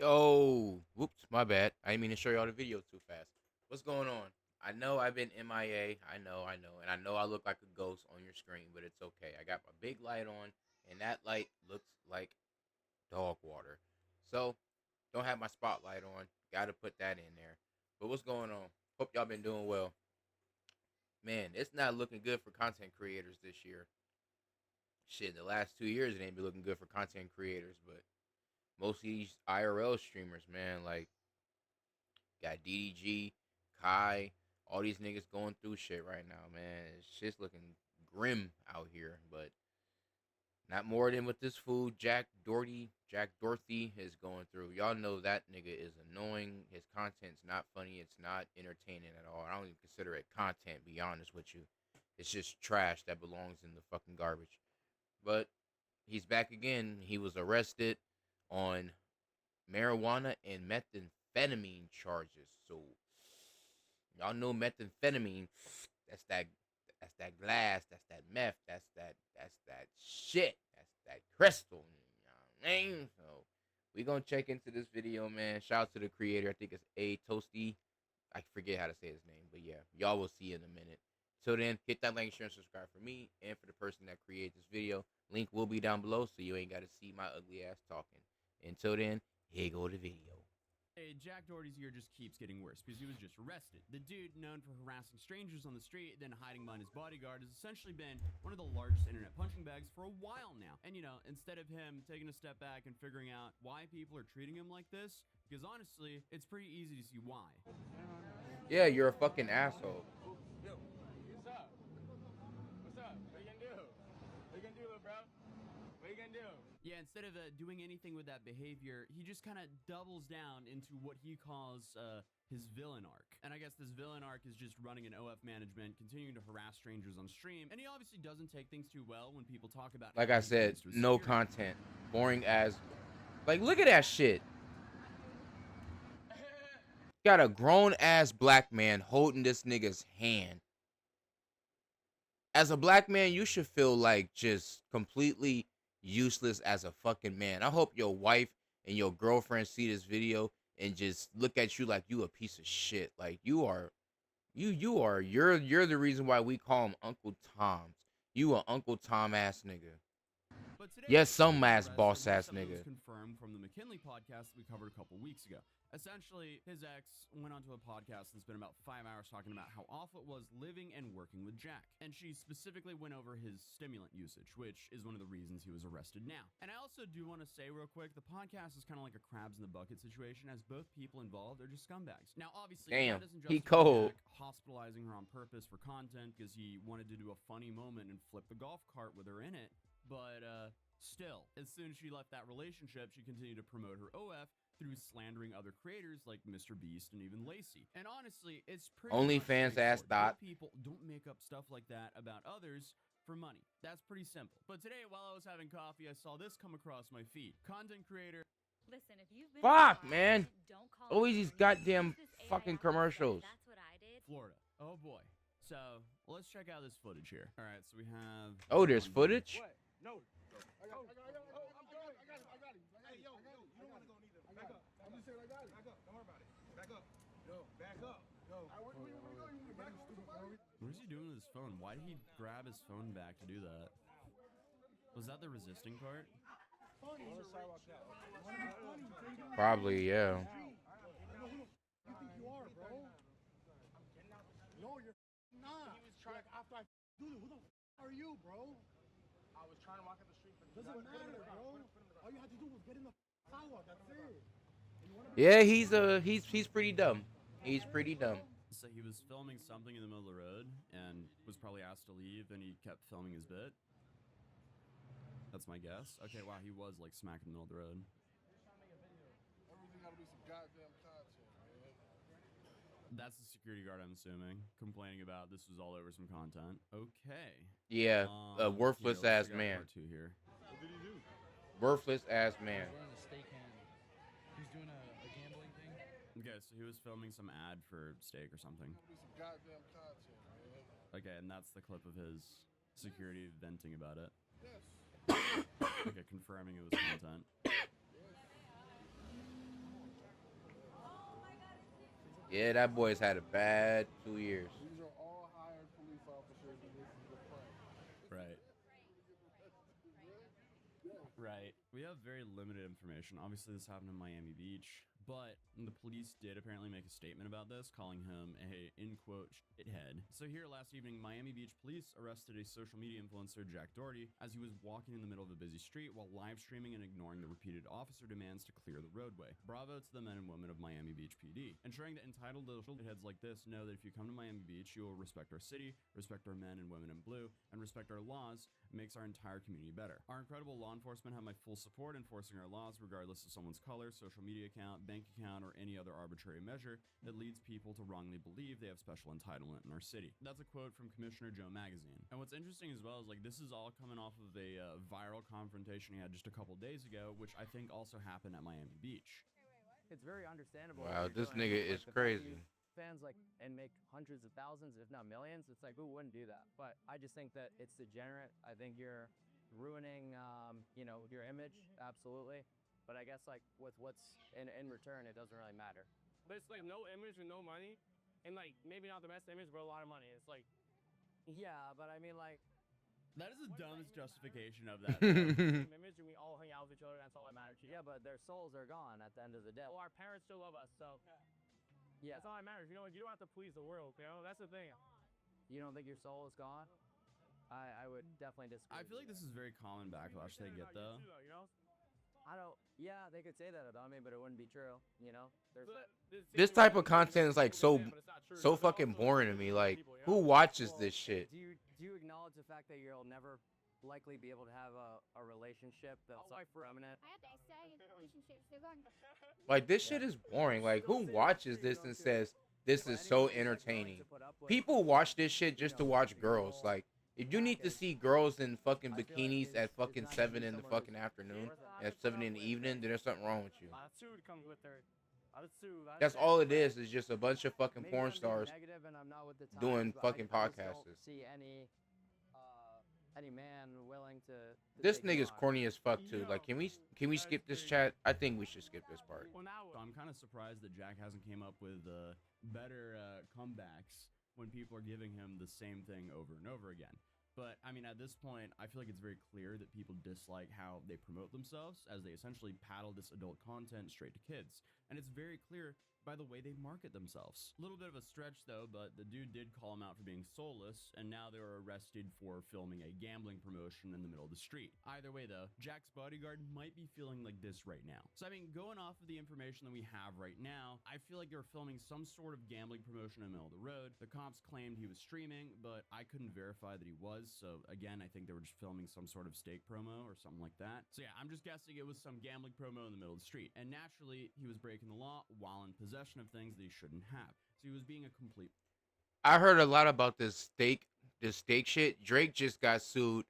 Yo, whoops, my bad. I didn't mean to show y'all the video too fast. What's going on? I know I've been MIA. I know, and I know I look like a ghost on your screen, but it's okay. I got my big light on, and that light looks like dog water. So, don't have my spotlight on. Got to put that in there. But what's going on? Hope y'all been doing well. Man, it's not looking good for content creators this year. Shit, the last 2 years it ain't been looking good for content creators, but most of these IRL streamers, man, like got DDG, Kai, all these niggas going through shit right now, man. It's shit's looking grim out here, but not more than what this fool Jack Dorothy is going through. Y'all know that nigga is annoying. His content's not funny. It's not entertaining at all. I don't even consider it content, be honest with you. It's just trash that belongs in the fucking garbage. But he's back again. He was arrested on marijuana and methamphetamine charges. So y'all know methamphetamine. That's that. That's that glass. That's that meth. That's that shit. That's that crystal. You know what I mean? So we gonna check into this video, man. Shout out to the creator. I think it's A Toasty. I forget how to say his name, but yeah, y'all will see in a minute. Till then, hit that like, share, and subscribe for me and for the person that created this video. Link will be down below, so you ain't got to see my ugly ass talking. Until then, here go the video. Hey, Jack Doherty's year just keeps getting worse because he was just arrested. The dude, known for harassing strangers on the street, then hiding behind his bodyguard, has essentially been one of the largest internet punching bags for a while now. And you know, instead of him taking a step back and figuring out why people are treating him like this, because honestly, it's pretty easy to see why. Yeah, you're a fucking asshole. Yo, what's up? What's up? What you gonna do? What you gonna do, little bro? What you gonna do? Yeah, instead of doing anything with that behavior, he just kind of doubles down into what he calls his villain arc. And I guess this villain arc is just running an OF management, continuing to harass strangers on stream. And he obviously doesn't take things too well when people talk about, Like I said, no content. Boring as. Like, look at that shit. Got a grown ass black man holding this nigga's hand. As a black man, you should feel like just completely useless as a fucking man. I hope your wife and your girlfriend see this video and just look at you like you a piece of shit. Like you're the reason why we call him Uncle Tom's. You a Uncle Tom ass nigga. But today, yes, some ass boss ass nigga. Confirmed from the McKinley podcast that we covered a couple weeks ago. Essentially, his ex went onto a podcast and spent about 5 hours talking about how awful it was living and working with Jack. And she specifically went over his stimulant usage, which is one of the reasons he was arrested now. And I also do want to say real quick, the podcast is kind of like a crabs in the bucket situation, as both people involved are just scumbags. Now, obviously, damn, that doesn't he justify cold. Jack hospitalizing her on purpose for content because he wanted to do a funny moment and flip the golf cart with her in it. But still, as soon as she left that relationship, she continued to promote her OF through slandering other creators like Mr. Beast and even Lacey. And honestly, it's pretty OnlyFans ass dot. People don't make up stuff like that about others for money. That's pretty simple. But today, while I was having coffee, I saw this come across my feed. Content creator. Listen, if you've been Fuck, man. don't call Always these goddamn fucking commercials. That's what I did. Florida. Oh boy. So let's check out this footage here. All right, so we have. Oh, there's footage. What? No. I got it. Hey, yo, you don't want to go neither. Back up. I'm just saying I got it. Back up. Don't worry about it. Back up. Yo, back up. Yo. Where you going? You back up, somebody? What is he doing with his phone? Why did he grab his phone back to do that? Was that the resisting part? Probably, yeah. You think you are, bro? No, you're not. He was trying after I do it. Who the are you, bro? I was trying to walk up the street. Doesn't matter, bro. All you had to do was get in the tower. That's it. Yeah, he's pretty dumb. He's pretty dumb. So he was filming something in the middle of the road and was probably asked to leave, and he kept filming his bit. That's my guess. Okay, wow, he was like smack in the middle of the road. Everything gotta be some goddamn content, man. That's the security guard, I'm assuming, complaining about this was all over some content. Okay. Yeah, a worthless ass man. Part two here. What did he do? Worthless ass man. He's running a steak hand. He's doing a gambling thing. Okay, so he was filming some ad for steak or something. Be some goddamn content, man. Okay, and that's the clip of his security venting about it. Yes. Okay, confirming it was content. Yeah, that boy's had a bad 2 years. These are all hired police officers, and this is a prank. Right. Right. We have very limited information. Obviously, this happened in Miami Beach, but the police did apparently make a statement about this, calling him a, in quote, shithead. So here last evening, Miami Beach police arrested a social media influencer, Jack Doherty, as he was walking in the middle of a busy street while live streaming and ignoring the repeated officer demands to clear the roadway. Bravo to the men and women of Miami Beach PD, ensuring that entitled little shitheads like this know that if you come to Miami Beach, you will respect our city, respect our men and women in blue, and respect our laws. Makes our entire community better. Our incredible law enforcement have my full support enforcing our laws regardless of someone's color, social media account, bank account, or any other arbitrary measure that leads people to wrongly believe they have special entitlement in our city. That's a quote from Commissioner Joe Magazine. And what's interesting as well is like this is all coming off of a viral confrontation he had just a couple days ago, which I think also happened at Miami Beach. It's very understandable. Wow, what you're this doing, nigga but, is the fact that crazy. Fans like and make hundreds of thousands, if not millions. It's like who wouldn't do that? But I just think that it's degenerate. I think you're ruining, your image. Absolutely. But I guess like with what's in return, it doesn't really matter. But it's like no image and no money, and like maybe not the best image, but a lot of money. It's like, Yeah, but I mean like. That is the What is dumbest that? justification of that. same image, and we all hang out with each other. That's all that matters. Yeah, but their souls are gone at the end of the day. Well, our parents still love us, so Yeah. that's all that matters. You know, you don't have to please the world. You know, that's the thing. You don't think your soul is gone? I would definitely disagree. I feel like this is very common backlash they get though. You know, I don't. Yeah, they could say that about me, but it wouldn't be true. You know. There's. This type of content is like so fucking boring to me. Like, who watches this shit? Do you acknowledge the fact that you'll never likely be able to have a relationship that's like permanent? I have to say, relationships are going. Like, this shit is boring. Like, who watches this and says this is so entertaining? People watch this shit just to watch girls. Like, if you need to see girls in fucking bikinis at fucking 7 in the fucking afternoon, at 7 in the evening, then there's something wrong with you. Attitude comes with her. Attitude. That's all it is just a bunch of fucking Maybe porn I'm being stars negative and I'm not with the doing times, but fucking I just podcasts. don't see any man willing to This take me nigga's on. corny as fuck too. Like, can we skip this chat? I think we should skip this part. Well, now So I'm kind of surprised that Jack hasn't came up with better comebacks when people are giving him the same thing over and over again. But I mean, at this point, I feel like it's very clear that people dislike how they promote themselves as they essentially paddle this adult content straight to kids. And it's very clear by the way they market themselves. A little bit of a stretch though, but the dude did call him out for being soulless, and now they were arrested for filming a gambling promotion in the middle of the street. Either way though, Jack's bodyguard might be feeling like this right now. So I mean, going off of the information that we have right now, I feel like they were filming some sort of gambling promotion in the middle of the road. The cops claimed he was streaming, but I couldn't verify that he was, so again, I think they were just filming some sort of steak promo or something like that. So yeah, I'm just guessing it was some gambling promo in the middle of the street. And naturally, he was breaking the law while in possession of things that he shouldn't have. So he was being a complete. I heard a lot about this steak shit. Drake just got sued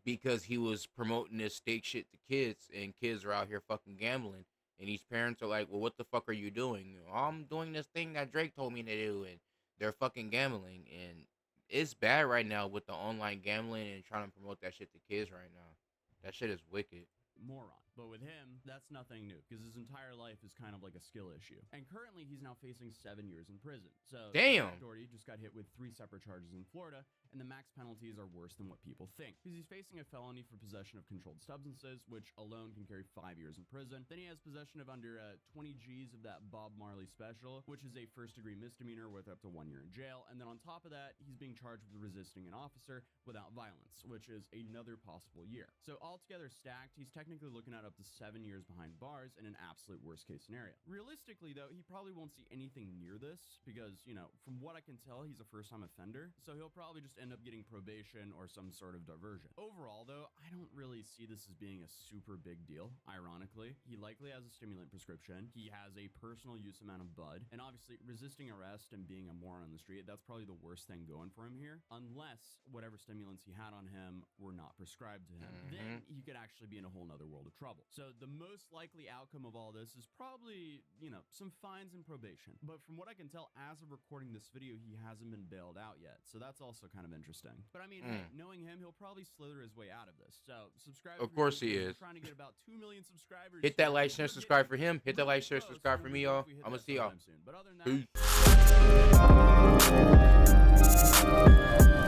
because he was promoting this steak shit to kids, and kids are out here fucking gambling. And these parents are like, well, what the fuck are you doing? "Oh, I'm doing this thing that Drake told me to do," and they're fucking gambling. And it's bad right now with the online gambling and trying to promote that shit to kids right now. That shit is wicked. Moron. But with him, that's nothing new because his entire life is kind of like a skill issue. And currently, he's now facing 7 years in prison. So, Damn. Doherty just got hit with 3 separate charges in Florida, and the max penalties are worse than what people think. Because he's facing a felony for possession of controlled substances, which alone can carry 5 years in prison. Then he has possession of under 20 G's of that Bob Marley special, which is a first-degree misdemeanor with up to 1 year in jail. And then on top of that, he's being charged with resisting an officer without violence, which is another possible year. So altogether stacked, he's technically looking at up to 7 years behind bars in an absolute worst case scenario. Realistically though, he probably won't see anything near this because, from what I can tell, he's a first-time offender, so he'll probably just end up getting probation or some sort of diversion. Overall though, I don't really see this as being a super big deal. Ironically, he likely has a stimulant prescription, he has a personal use amount of bud, and obviously resisting arrest and being a moron on the street, that's probably the worst thing going for him here, unless whatever stimulants he had on him were not prescribed to him. Then he could actually be in a whole nother world of trouble. trouble. So the most likely outcome of all this is probably, some fines and probation. But from what I can tell, as of recording this video, he hasn't been bailed out yet. So that's also kind of interesting. But I mean, hey, knowing him, he'll probably slither his way out of this. So subscribe. Of course he is. We're trying to get about 2 million subscribers. Hit that like, share, subscribe for him. Hit that like, share, subscribe for me, y'all. I'm gonna see y'all. But other than Peace. that,